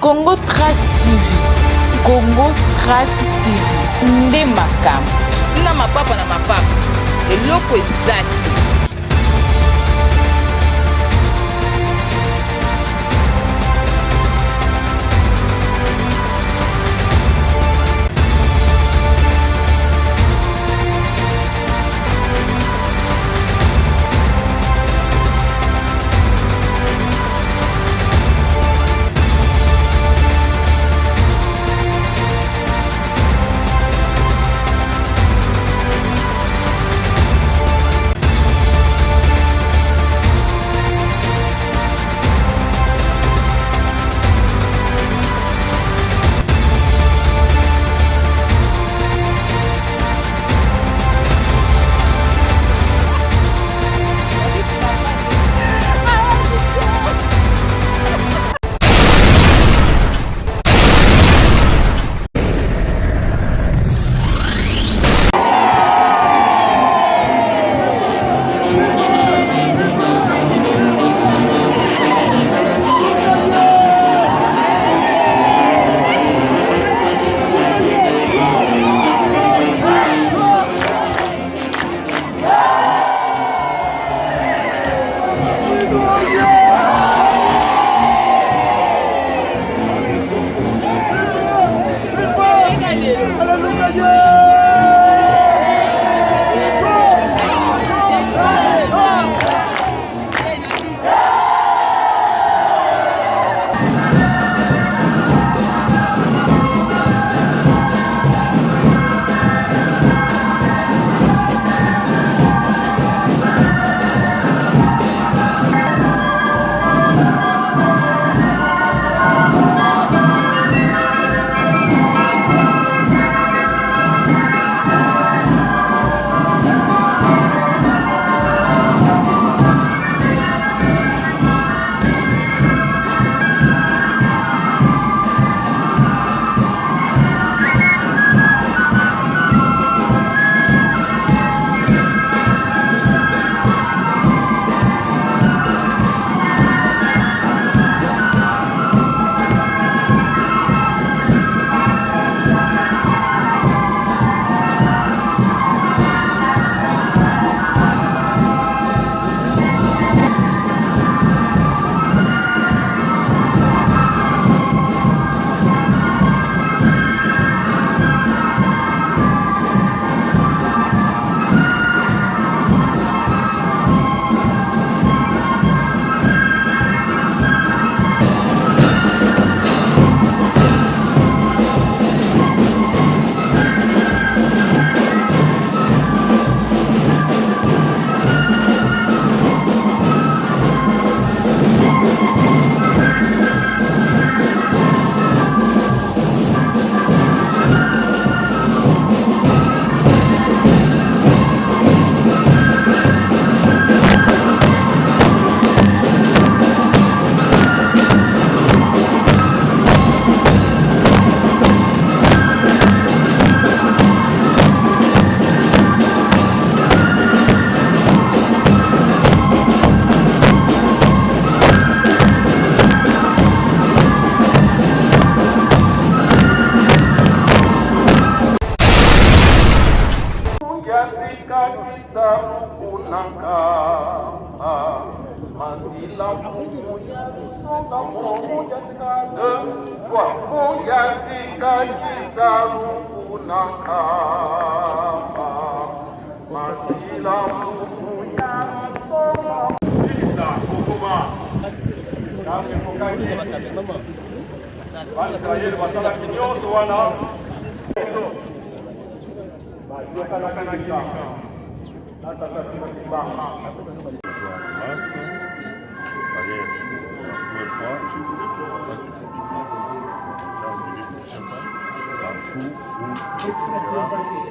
Congo Trace TV, Congo Trace TV, nde makambo na mapapa na mapapa eloko ezali.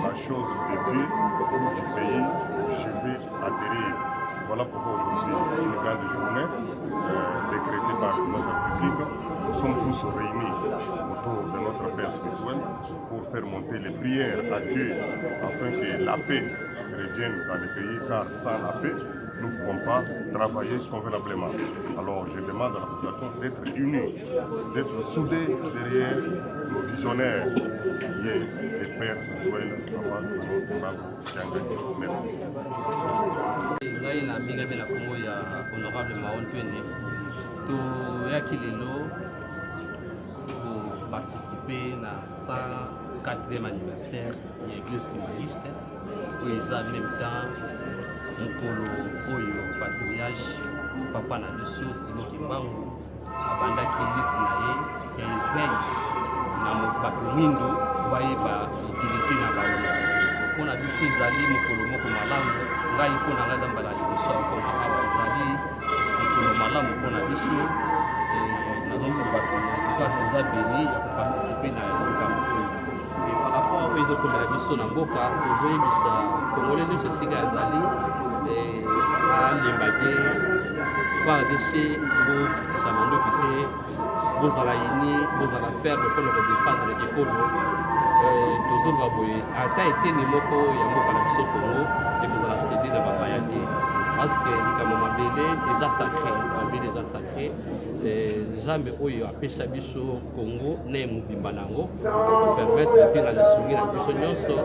La chose de Dieu du pays, je vais atterrir. Voilà pourquoi aujourd'hui, une grande journée décrétée par notre République. Nous sommes tous réunis autour de notre Père spirituel pour faire monter les prières à Dieu afin que la paix revienne dans le pays, car sans la paix, nous ne pouvons pas travailler convenablement. Alors je demande à la population d'être unie, d'être soudée derrière nos visionnaires, qui est le père Samuel Papa Simon Kimbangu Kiangani. Merci. Ngai na minga na kongo ya honorable Maon Pende to yaki lelo pour participer na 104e anniversaire de l'église kimbanguiste et en même temps mokolo oyo patriarche papa na biso Simon Kimbangu abandaki liti na ye ya éveil na bato mingi bayeba utilité na bango mpona biso ezali mokolo moko malamu ngai mpona ngai zambala liboso akoma awa ezali mokolo malamu mpona biso nazomona bato toza beni ya koparticipe na likambo oyo par rapport afa ezokomela biso na mboka tozoyebisa kongole nyonso esika ezali alemba te fardc bokitisa mandoki te bozala ini bozala ferme mpona kodefendre ekolo tozoloba boye ata eteni moko ya mboka na biso kongo ekozala cede na bapaya te parce que likambo mabele eza sacré mabele eza sacré nzambe oyo apesa biso kongo na mobimba nango permettre te na lisungi na biso nyonso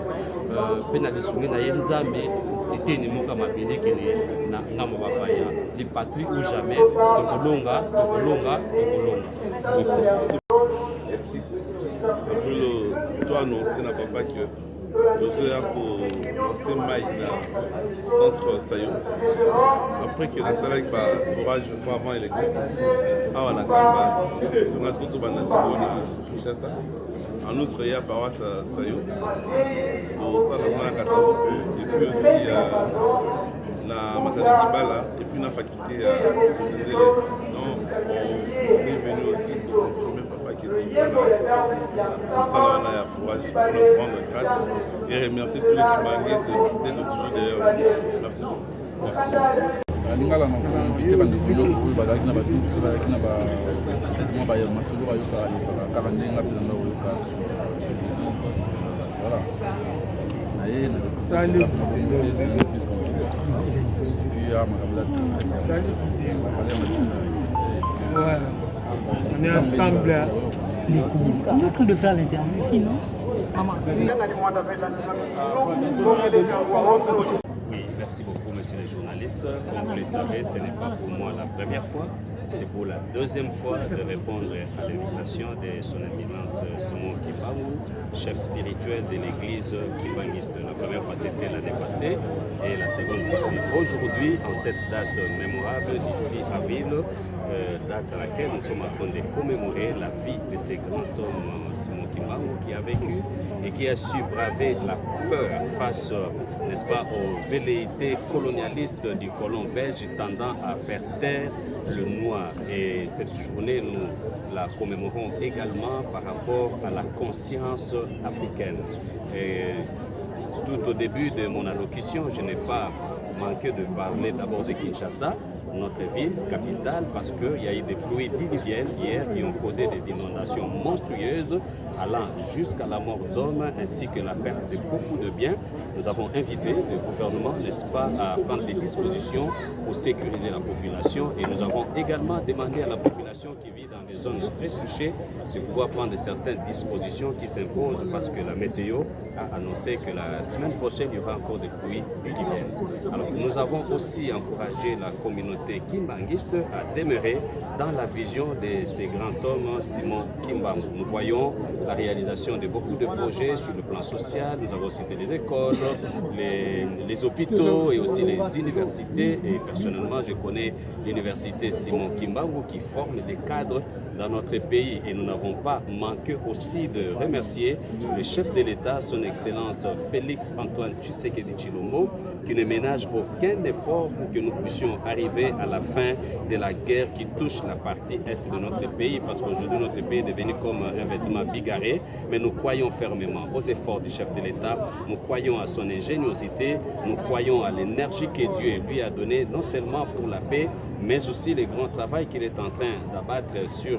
mpe na lisungi na ye nzambe eteni moko ya mabele ekende na ngambo bapaya les patries ou jamais tokolonga. Je dois annoncer na papa que nous pour lancer maïs dans centre Sayo. Après que la salle avec forage avant l'élection, on a tout en outre, il y a paroisse Sayo, au centre de Kassavo, et puis aussi la maternité Kibala, et puis la faculté de donc on est venu aussi pour confirmer papa qui est comme ça là on a un fourrage pour leur rendre grâce et remercier tous les kimbanguistes d'être toujours derrière. Merci beaucoup. Merci. Lingala na invité ba ndeko oyo bazalaki na bato bazalaki na ba masolo bayoka kaka ndenge apesa oyo ka voilà na ye na sali voilà on est ensemble là. On est en train de faire l'interview ici, non? Maman. Oui, merci beaucoup, monsieur le journaliste. Comme vous le savez, ce n'est pas pour moi la première fois, c'est pour la deuxième fois de répondre à l'invitation de son éminence Simon Kimbangu, chef spirituel de l'église kimbanguiste. La première fois, c'était l'année passée, et la seconde fois, c'est aujourd'hui, en cette date mémorable d'ici à Ville, date à laquelle nous sommes en train de commémorer la vie de ce grand homme Simon Kimbangu qui a vécu et qui a su braver la peur face, n'est-ce pas, aux velléités colonialistes du colon belge tendant à faire taire le noir. Et cette journée, nous la commémorons également par rapport à la conscience africaine. Et tout au début de mon allocution, je n'ai pas manqué de parler d'abord de Kinshasa, notre ville, capitale, parce qu'il y a eu des pluies diluviennes hier qui ont causé des inondations monstrueuses allant jusqu'à la mort d'hommes ainsi que la perte de beaucoup de biens. Nous avons invité le gouvernement, n'est-ce pas, à prendre des dispositions pour sécuriser la population et nous avons également demandé à la population qui vit dans des zones très touchées de pouvoir prendre certaines dispositions qui s'imposent parce que la météo a annoncé que la semaine prochaine il y aura encore des pluies diluviennes. Alors nous avons aussi encouragé la communauté kimbanguiste à demeurer dans la vision de ces grands hommes Simon Kimbangu. Nous voyons la réalisation de beaucoup de projets sur le plan social. Nous avons cité les écoles, les hôpitaux et aussi les universités. Et personnellement, je connais l'université Simon Kimbangu qui forme des cadres dans notre pays. Et nous n'avons pas manqué aussi de remercier le chef de l'État, son Excellence Félix Antoine Tshisekedi Tshilombo, qui ne ménage aucun effort pour que nous puissions arriver à la fin de la guerre qui touche la partie est de notre pays, parce qu'aujourd'hui notre pays est devenu comme un vêtement bigarré, mais nous croyons fermement aux efforts du chef de l'État, nous croyons à son ingéniosité, nous croyons à l'énergie que Dieu lui a donnée, non seulement pour la paix, mais aussi le grand travail qu'il est en train d'abattre sur,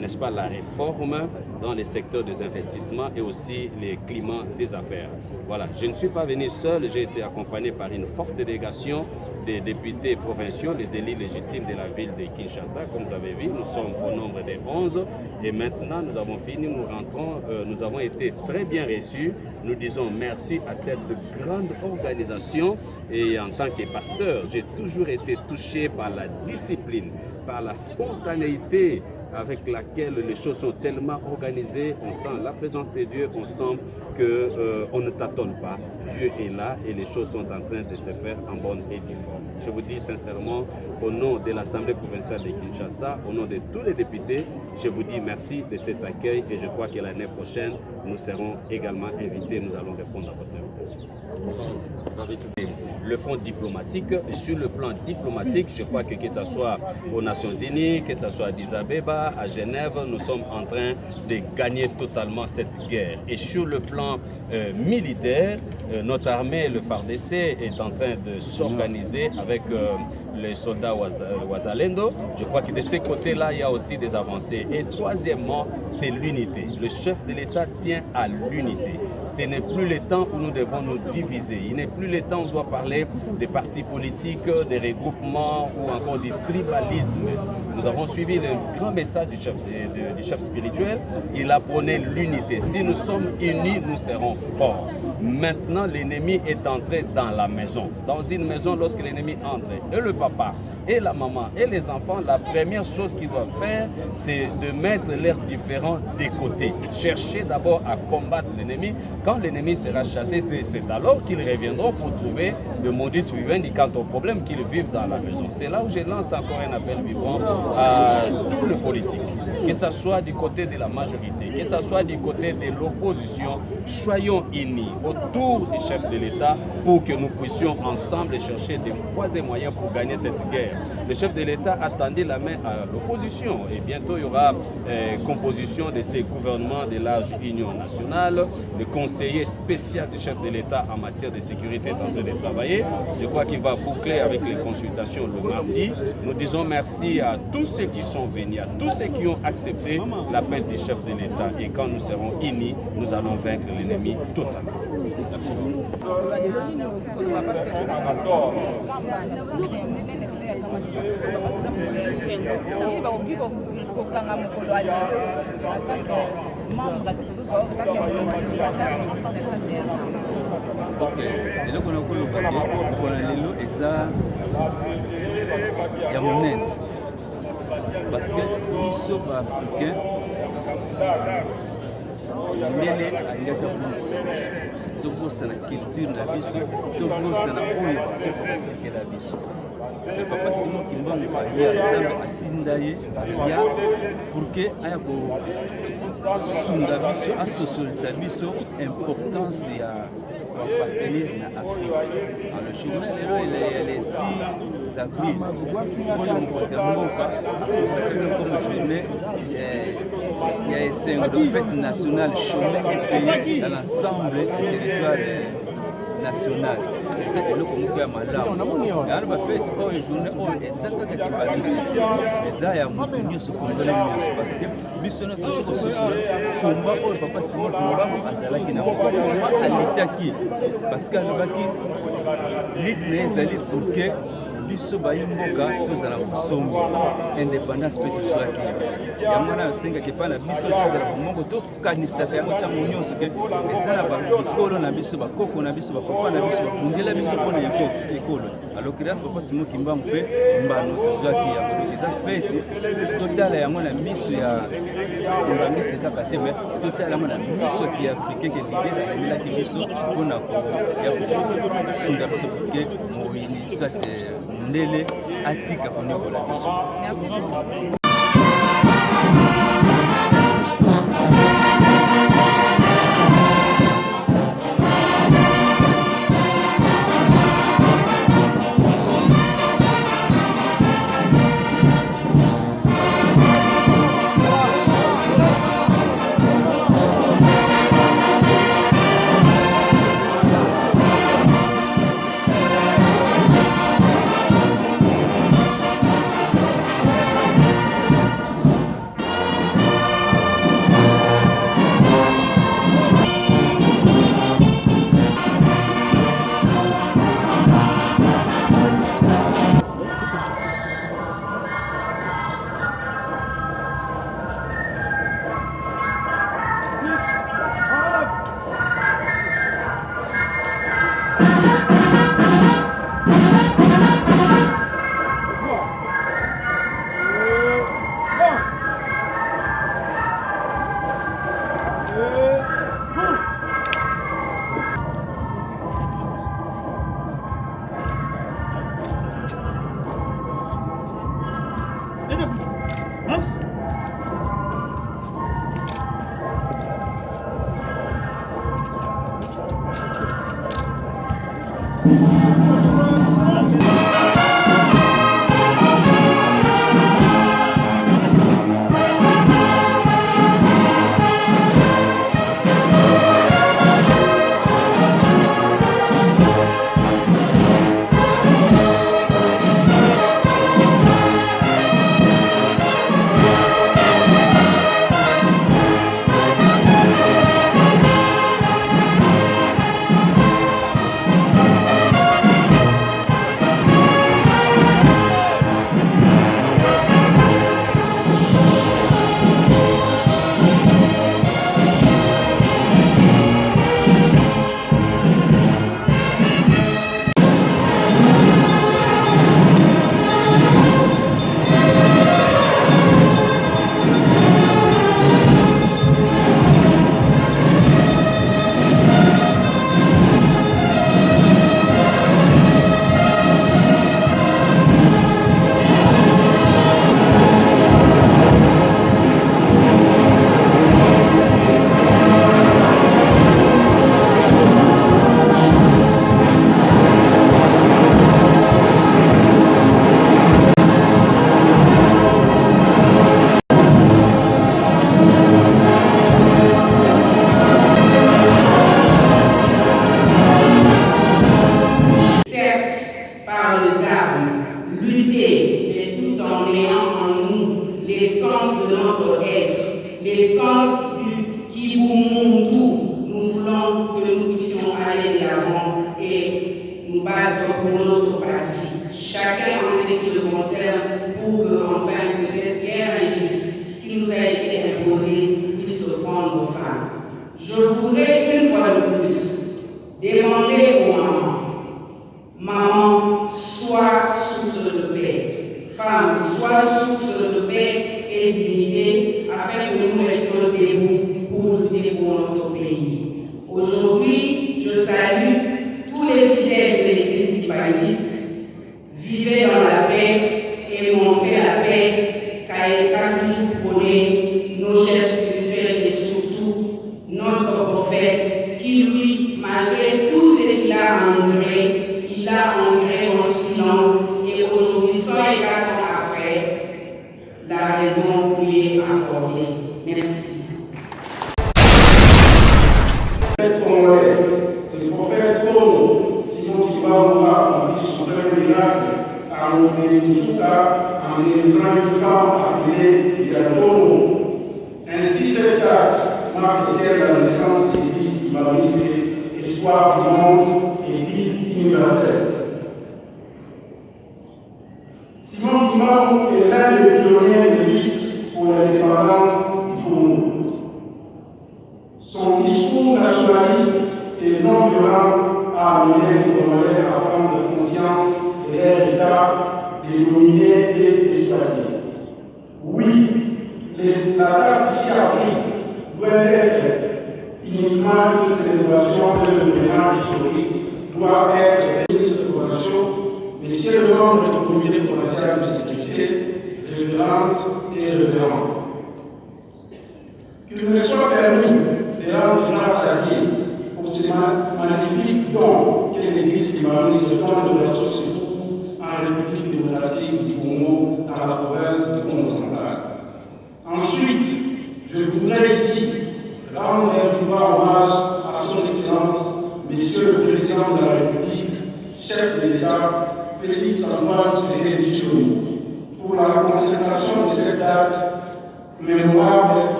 n'est-ce pas, la réforme dans les secteurs des investissements et aussi les climats des affaires. Voilà, je ne suis pas venu seul, j'ai été accompagné par une forte délégation des députés provinciaux, des élus légitimes de la ville de Kinshasa. Comme vous avez vu, nous sommes au nombre de 11 et maintenant nous avons fini, nous rentrons, nous avons été très bien reçus. Nous disons merci à cette grande organisation et en tant que pasteur, j'ai toujours été touché par la discipline, par la spontanéité avec laquelle les choses sont tellement organisées. On sent la présence de Dieu, on sent qu'on ne tâtonne pas. Dieu est là et les choses sont en train de se faire en bonne et due forme. Je vous dis sincèrement, au nom de l'Assemblée provinciale de Kinshasa, au nom de tous les députés, je vous dis merci de cet accueil et je crois que l'année prochaine, nous serons également invités, nous allons répondre à votre invitation. Vous avez tout dit. Le front diplomatique, et sur le plan diplomatique, je crois que ce soit aux Nations Unies, que ce soit à Addis Abeba, à Genève, nous sommes en train de gagner totalement cette guerre. Et sur le plan militaire, notre armée, le FARDC, est en train de s'organiser avec les soldats Wazalendo. Je crois que de ces côtés-là, il y a aussi des avancées. Et troisièmement, c'est l'unité. Le chef de l'État tient à l'unité. Ce n'est plus le temps où nous devons nous diviser. Il n'est plus le temps où on doit parler des partis politiques, des regroupements ou encore du tribalisme. Nous avons suivi le grand message du chef spirituel. Il a prôné l'unité. Si nous sommes unis, nous serons forts. Maintenant, l'ennemi est entré dans la maison. Dans une maison, lorsque l'ennemi entre, et le papa, et la maman, et les enfants, la première chose qu'ils doivent faire, c'est de mettre leurs différends de côté. Chercher d'abord à combattre l'ennemi. Quand l'ennemi sera chassé, c'est alors qu'ils reviendront pour trouver le modus vivendi quant au problème qu'ils vivent dans la maison. C'est là où je lance encore un appel vivant à tous les politiques, que ce soit du côté de la majorité, que ce soit du côté de l'opposition. Soyons unis autour du chef de l'État pour que nous puissions ensemble chercher des voies et moyens pour gagner cette guerre. Le chef de l'État a tendu la main à l'opposition et bientôt il y aura composition de ces gouvernements de large union nationale. Le conseiller spécial du chef de l'État en matière de sécurité est en train de travailler. Je crois qu'il va boucler avec les consultations le mardi. Nous disons merci à tous ceux qui sont venus, à tous ceux qui ont accepté l'appel du chef de l'État. Et quand nous serons unis, nous allons vaincre l'ennemi totalement. Merci. Ok, eloko na koloba mpona lelo eza ya monene parce que biso baafricain ndele alingaka kobongisa biso tobosana culture na biso tobosana oyo bakokotekela biso me papa Simon Kimbangu aya nzambe atinda ye ya pour que aya kosunga biso asosiolisa biso importance ya partenaire na Afrique. Le journal il est le 6 avril. Pour le mokoti ya mboka osakaka comme journée ya esengo de fête nationale chômée et payée dans l'ensemble du territoire national. C'est eloko moko ya malamu yango bafete oyo journée oyo eza kaka kibalisi eza ya moto nyonso kongole nyonso parce que biso na tozo kososola komba oyo papa Simon Kimbangu azalaki na komba alitaki parce que alobaki litre ezali pour que biso bayi mboka tozala kosomba indépendance mpe tozwaki yango na osengaki epai na biso tozala bomoko tokanisaka yango ntango nyonso ke eza na bikolo na biso bakoko na biso bapapa na biso bakundela biso mpona ekolo alors que papa Simon Kimbangu mpe mbano tozwaki yango donc eza fete totala yango na miso ya fondamiste kaka te mais totala yango na miso ki africain ke lider amelaki biso mpona kosunga biso porque moyini soit ndele atika konyokola biso. Merci beaucoup.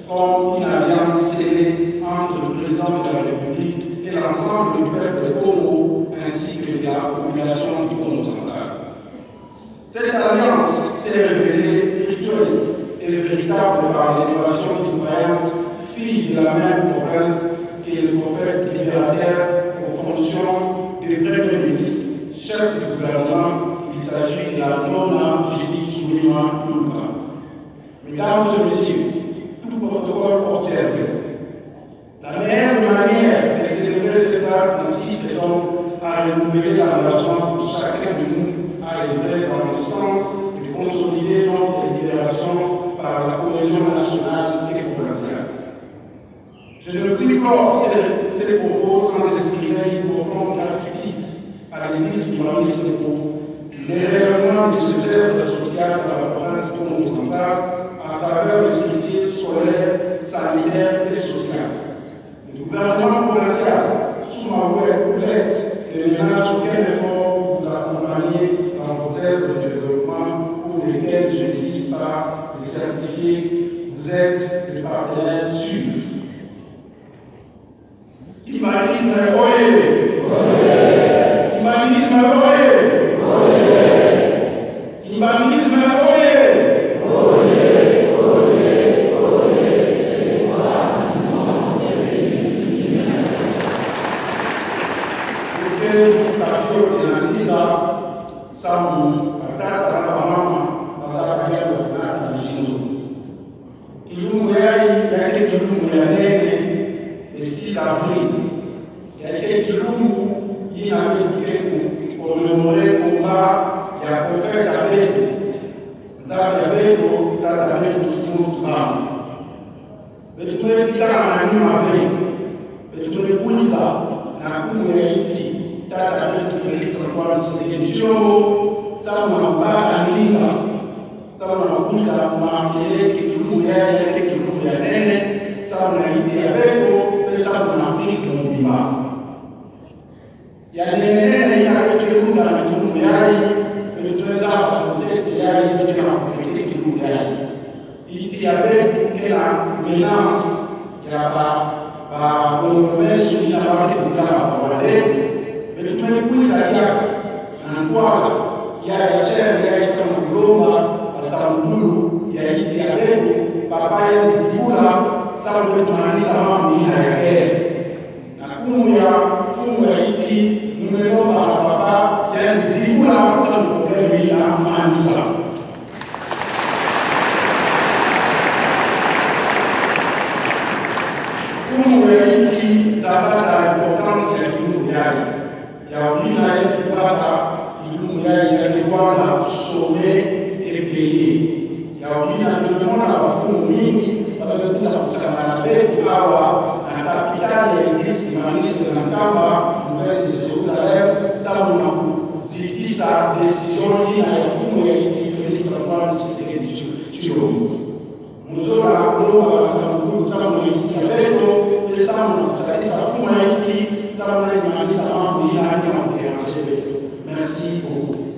comme une alliance scellée entre le président de la République et l'ancien social consiste donc à renouveler l'engagement de chacun de nous à œuvrer dans le sens de consolider notre libération par la cohésion nationale et provinciale. Je ne puis clore ces propos sans exprimer une profonde gratitude à l'Église humaniste de Pau, les rayonnements de ses œuvres sociales dans la province occidentale à travers les structures scolaires, sanitaires et sociales. Le gouvernement provincial, sous ma houlette, ne ménage aucun effort pour vous accompagner dans vos œuvres de développement pour lesquelles je n'hésite pas de certifier vous êtes des partenaires sûrs. Humanisme oye! Humanisme oye! Humanisme oye! Porque mutação de vida são batata na mama, mas a caia do nada de Jesus. Kilungu yai yake kilungu ya nene le 6 avril yake kilungu inayotuke commémorer combat ya prophète Abedu nzambe Abedu tata Abedu Simon Tubamba betutumepitana na nyuma vile betutumekuiza na kumu ya hizi tata Abedu Felix Antoine Tshisekedi Tshilombo sawa na mbada ninga sawa na kuiza maeleke kilungu yake kilungu ya nene sawa na hizi ya Abedu pesa na Afrika mzima yanenene inayotukelunda na kilungu yai tunaweza kutetea yai kitu na kufikiria kilungu yai hizi ya Abedu kila menace ya ba compromesso ina wake kutaka kwa wale betumekuiza yaka na kwa ya sheria ya Islam Goma atamdulu ya hizi ya Abedu papaya kufula sababu tunaanza mambo ya na kumu ya fumu ya hizi nimeomba na baba yani zibula sababu problemi ya mansa fumu ya hizi za bada importance ya kiungu yai ya wina ya kupata kiungu yai ya kiwanda some epeye ya wina tumeona wafumu mingi wanaokuza kusema na pepo hawa na kapitali ya Eglise humaniste na kamba Nouvelle de Jérusalem sababu na kuzidisha decision na yafumu ya isi Felix Antoine Tshisekedi Tshilombo muzora kuomba sababu sababu ya isi ya pepo sababu na kusaidia fumu ya isi sababu na kuanza mambo ya haki na kuendelea. Merci beaucoup.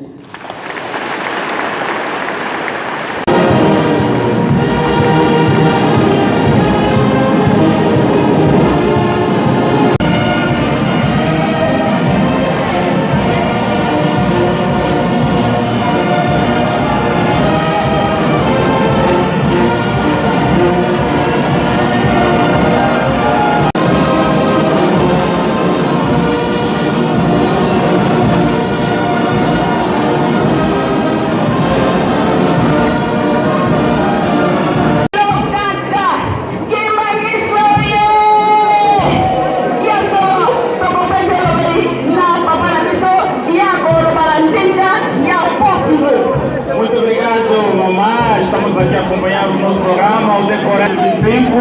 acompanhar o nosso programa ao decorrer de 25,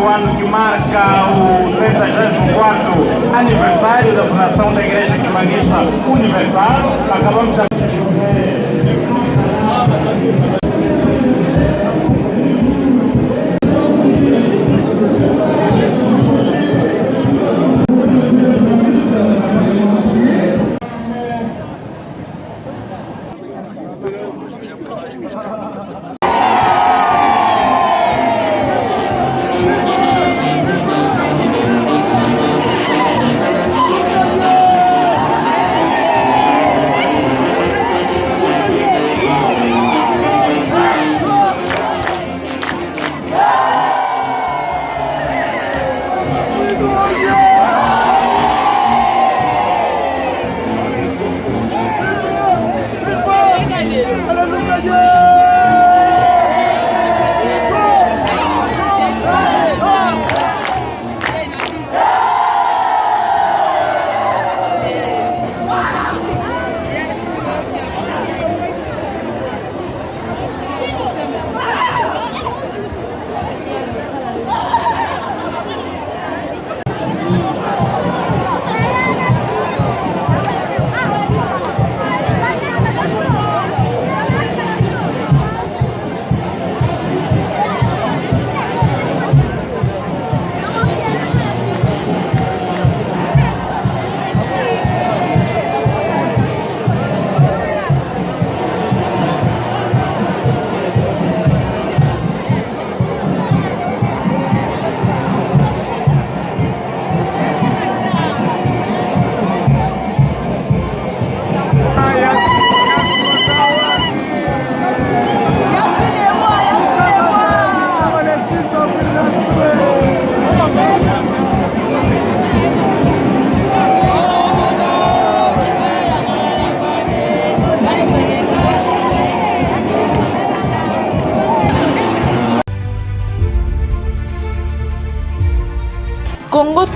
o ano que marca o 74º aniversário da fundação da Igreja Quimanguista Universal. Acabamos de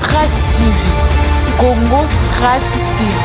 Trace TV. Congo Trace TV.